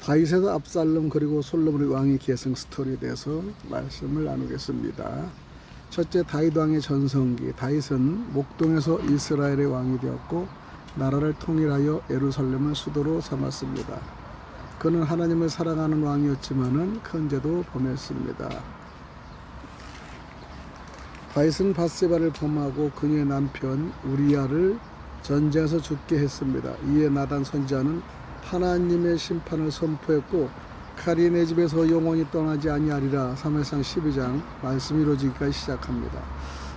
다윗에서 압살롬 그리고 솔로몬의 왕의 계승 스토리에 대해서 말씀을 나누겠습니다. 첫째, 다윗 왕의 전성기. 다윗은 목동에서 이스라엘의 왕이 되었고 나라를 통일하여 예루살렘을 수도로 삼았습니다. 그는 하나님을 사랑하는 왕이었지만은 큰 죄도 범했습니다. 다윗은 밧세바를 범하고 그녀의 남편 우리야를 전쟁에서 죽게 했습니다. 이에 나단 선지자는 하나님의 심판을 선포했고 칼이 내 집에서 영원히 떠나지 아니하리라. 사무엘상 12장 말씀이 이루어지기까지 시작합니다.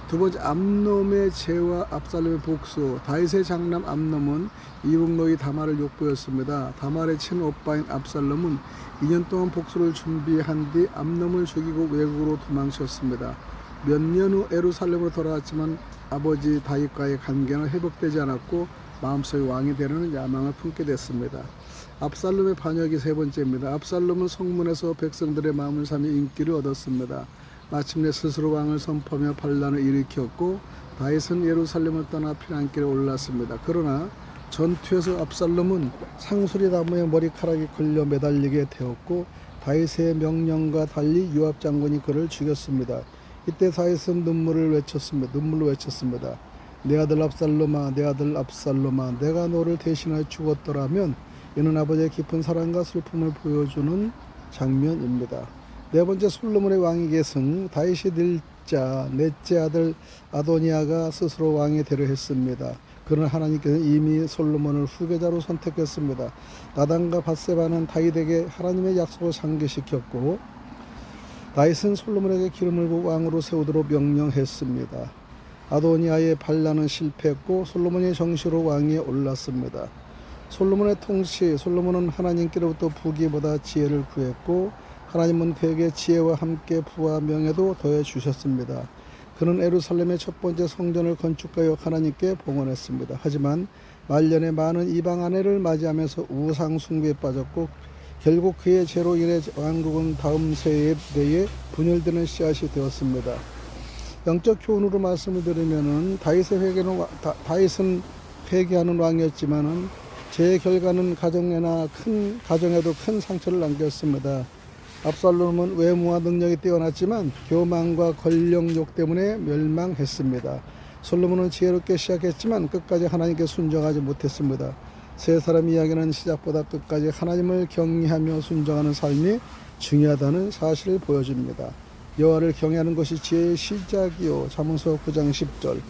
두 번째, 암놈의 죄와 압살롬의 복수. 다윗의 장남 암놈은 이북노이 다말을 욕보였습니다. 다말의 친오빠인 압살롬은 2년 동안 복수를 준비한 뒤 암놈을 죽이고 외국으로 도망쳤습니다. 몇 년 후 예루살렘으로 돌아왔지만 아버지 다윗과의 관계는 회복되지 않았고 마음속에 왕이 되려는 야망을 품게 됐습니다. 압살롬의 반역이 세 번째입니다. 압살롬은 성문에서 백성들의 마음을 사며 인기를 얻었습니다. 마침내 스스로 왕을 선포하며 반란을 일으켰고 다윗은 예루살렘을 떠나 피난길에 올랐습니다. 그러나 전투에서 압살롬은 상수리 나무에 머리카락이 걸려 매달리게 되었고 다윗의 명령과 달리 요압 장군이 그를 죽였습니다. 이때 다윗은 눈물로 외쳤습니다. 내 아들 압살롬아, 내 아들 압살롬아, 내가 너를 대신하여 죽었더라면. 이는 아버지의 깊은 사랑과 슬픔을 보여주는 장면입니다. 네 번째, 솔로몬의 왕위 계승. 다윗이 늙자 넷째 아들 아도니아가 스스로 왕이 되려 했습니다. 그러나 하나님께서는 이미 솔로몬을 후계자로 선택했습니다. 나단과 밧세바는 다윗에게 하나님의 약속을 상기시켰고 다윗은 솔로몬에게 기름을 부어 왕으로 세우도록 명령했습니다. 아도니아의 반란은 실패했고 솔로몬이 정식으로 왕위에 올랐습니다. 솔로몬의 통치. 솔로몬은 하나님께로부터 부귀보다 지혜를 구했고 하나님은 그에게 지혜와 함께 부와 명예도 더해 주셨습니다. 그는 예루살렘의 첫 번째 성전을 건축하여 하나님께 봉헌했습니다. 하지만 말년에 많은 이방 아내를 맞이하면서 우상 숭배에 빠졌고 결국 그의 죄로 인해 왕국은 다음 세대에 분열되는 씨앗이 되었습니다. 영적 교훈으로 말씀을 드리면은 다윗은 회개하는 왕이었지만은 제 결과는 가정에도 큰 상처를 남겼습니다. 압살롬은 외모와 능력이 뛰어났지만 교만과 권력욕 때문에 멸망했습니다. 솔로몬은 지혜롭게 시작했지만 끝까지 하나님께 순종하지 못했습니다. 세 사람 이야기는 시작보다 끝까지 하나님을 경외하며 순종하는 삶이 중요하다는 사실을 보여줍니다. 여호와를 경외하는 것이 지혜의 시작이요. 잠언서 9장 10절.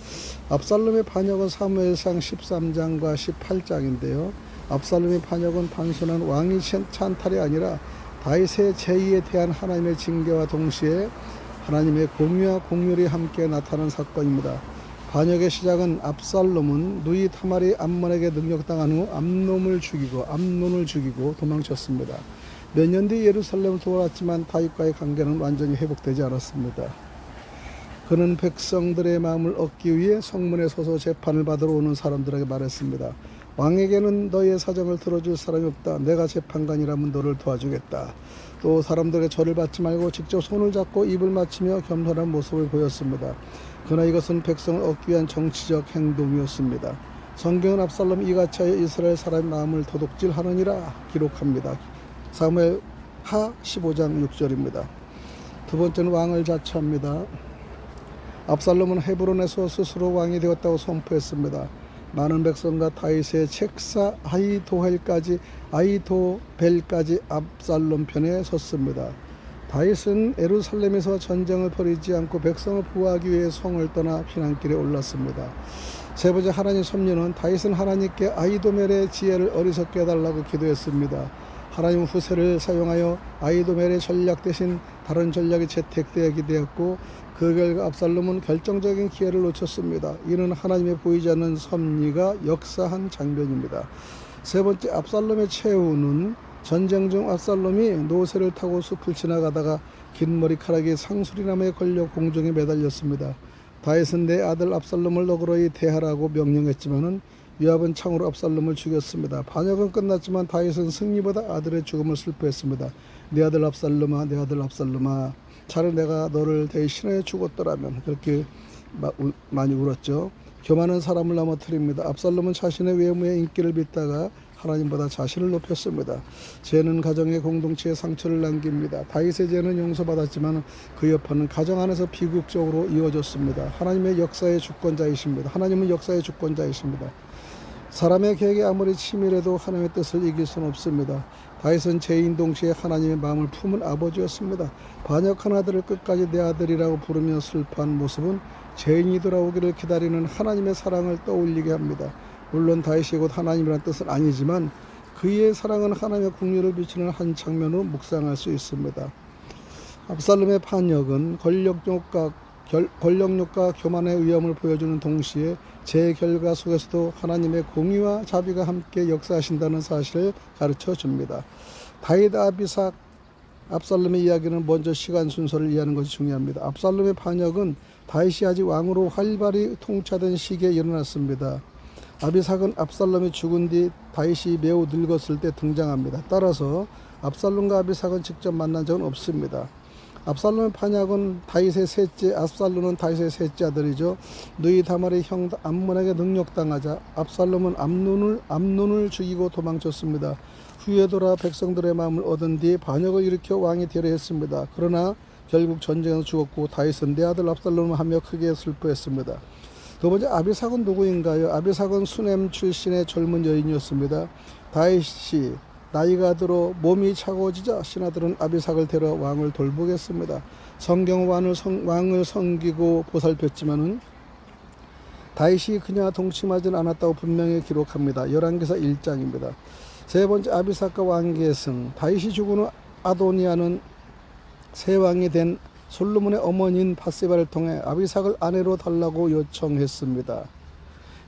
압살롬의 반역은 사무엘상 13장과 18장인데요. 압살롬의 반역은 단순한 왕위 찬탈이 아니라 다윗의 제의에 대한 하나님의 징계와 동시에 하나님의 공의와 공률이 함께 나타난 사건입니다. 반역의 시작은 압살롬은 누이 타말이 암몬에게 능력당한 후 암논을 죽이고 도망쳤습니다. 몇 년 뒤 예루살렘을 돌아왔지만 다윗과의 관계는 완전히 회복되지 않았습니다. 그는 백성들의 마음을 얻기 위해 성문에 서서 재판을 받으러 오는 사람들에게 말했습니다. 왕에게는 너의 사정을 들어줄 사람이 없다. 내가 재판관이라면 너를 도와주겠다. 또 사람들에게 절을 받지 말고 직접 손을 잡고 입을 맞추며 겸손한 모습을 보였습니다. 그러나 이것은 백성을 얻기 위한 정치적 행동이었습니다. 성경은 압살롬이 이같이 하여 이스라엘 사람의 마음을 도둑질하느니라 기록합니다. 사무엘 하 15장 6절입니다. 두 번째는 왕을 자처합니다. 압살롬은 헤브론에서 스스로 왕이 되었다고 선포했습니다. 많은 백성과 다윗의 책사 아히도벨까지 압살롬 편에 섰습니다. 다윗은 예루살렘에서 전쟁을 벌이지 않고 백성을 보호하기 위해 성을 떠나 피난길에 올랐습니다. 세 번째, 하나님 섭리는 다윗은 하나님께 아히도멜의 지혜를 어리석게 해달라고 기도했습니다. 하나님 후세를 사용하여 아히도멜의 전략 대신 다른 전략이 채택되게 되었고 그 결과 압살롬은 결정적인 기회를 놓쳤습니다. 이는 하나님의 보이지 않는 섭리가 역사한 장면입니다. 세 번째, 압살롬의 최후는 전쟁 중 압살롬이 노새를 타고 숲을 지나가다가 긴 머리카락이 상수리나무에 걸려 공중에 매달렸습니다. 다윗은 내 아들 압살롬을 너그러이 대하라고 명령했지만은 요압은 창으로 압살롬을 죽였습니다. 반역은 끝났지만 다윗은 승리보다 아들의 죽음을 슬퍼했습니다. 내 아들 압살롬아, 내 아들 압살롬아, 차라리 내가 너를 대신하여 죽었더라면. 그렇게 많이 울었죠. 교만한 사람을 넘어뜨립니다. 압살롬은 자신의 외모에 인기를 빚다가 하나님보다 자신을 높였습니다. 죄는 가정의 공동체에 상처를 남깁니다. 다윗의 죄는 용서받았지만 그 여파는 가정 안에서 비극적으로 이어졌습니다. 하나님의 역사의 주권자이십니다. 하나님은 역사의 주권자이십니다. 사람의 계획이 아무리 치밀해도 하나님의 뜻을 이길 수는 없습니다. 다윗은 죄인 동시에 하나님의 마음을 품은 아버지였습니다. 반역한 아들을 끝까지 내 아들이라고 부르며 슬퍼한 모습은 죄인이 돌아오기를 기다리는 하나님의 사랑을 떠올리게 합니다. 물론 다윗이 곧 하나님이라는 뜻은 아니지만 그의 사랑은 하나님의 국률을 비추는 한 장면으로 묵상할 수 있습니다. 압살롬의 반역은 권력욕과 교만의 위험을 보여주는 동시에 제 결과 속에서도 하나님의 공의와 자비가 함께 역사하신다는 사실을 가르쳐 줍니다. 다윗 아비삭 압살롬의 이야기는 먼저 시간 순서를 이해하는 것이 중요합니다. 압살롬의 반역은 다윗이 아직 왕으로 활발히 통치하던 시기에 일어났습니다. 아비삭은 압살롬이 죽은 뒤 다윗이 매우 늙었을 때 등장합니다. 따라서 압살롬과 아비삭은 직접 만난 적은 없습니다. 압살롬의 반역은 다윗의 셋째, 압살롬은 다윗의 셋째 아들이죠. 누이 다말의 형 암몬에게 능욕당하자 압살롬은 암논을 죽이고 도망쳤습니다. 후에 돌아 백성들의 마음을 얻은 뒤 반역을 일으켜 왕이 되려 했습니다. 그러나 결국 전쟁에서 죽었고 다윗은 내 아들 압살롬을 하며 크게 슬퍼했습니다. 두 번째, 아비삭은 누구인가요? 아비삭은 수넴 출신의 젊은 여인이었습니다. 다윗이 나이가 들어 몸이 차가워지자 신하들은 아비삭을 데려 왕을 돌보겠습니다. 성경 왕을 섬기고 보살폈지만은 다윗이 그녀와 동침하진 않았다고 분명히 기록합니다. 열왕기사 1장입니다. 세 번째, 아비삭과 왕계의 승. 다윗이 죽은 후 아도니아는 새 왕이 된 솔로몬의 어머니인 밧세바를 통해 아비삭을 아내로 달라고 요청했습니다.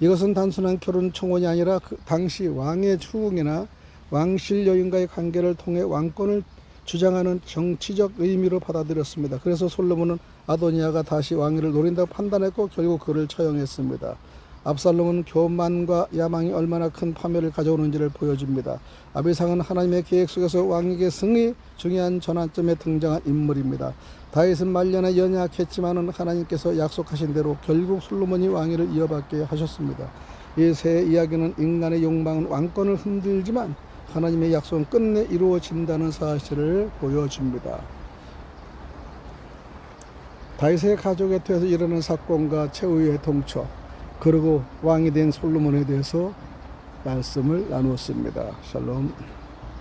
이것은 단순한 결혼 청혼이 아니라 그 당시 왕의 추궁이나 왕실 여인과의 관계를 통해 왕권을 주장하는 정치적 의미로 받아들였습니다. 그래서 솔로몬은 아도니아가 다시 왕위를 노린다고 판단했고 결국 그를 처형했습니다. 압살롬은 교만과 야망이 얼마나 큰 파멸을 가져오는지를 보여줍니다. 아비삭은 하나님의 계획 속에서 왕에게 승의 중요한 전환점에 등장한 인물입니다. 다윗은 말년에 연약했지만 하나님께서 약속하신 대로 결국 솔로몬이 왕위를 이어받게 하셨습니다. 이 세 이야기는 인간의 욕망은 왕권을 흔들지만 하나님의 약속은 끝내 이루어진다는 사실을 보여줍니다. 다윗의 가족에 대해서 일어나는 사건과 최후의 동처, 그리고 왕이 된 솔로몬에 대해서 말씀을 나누었습니다. 샬롬.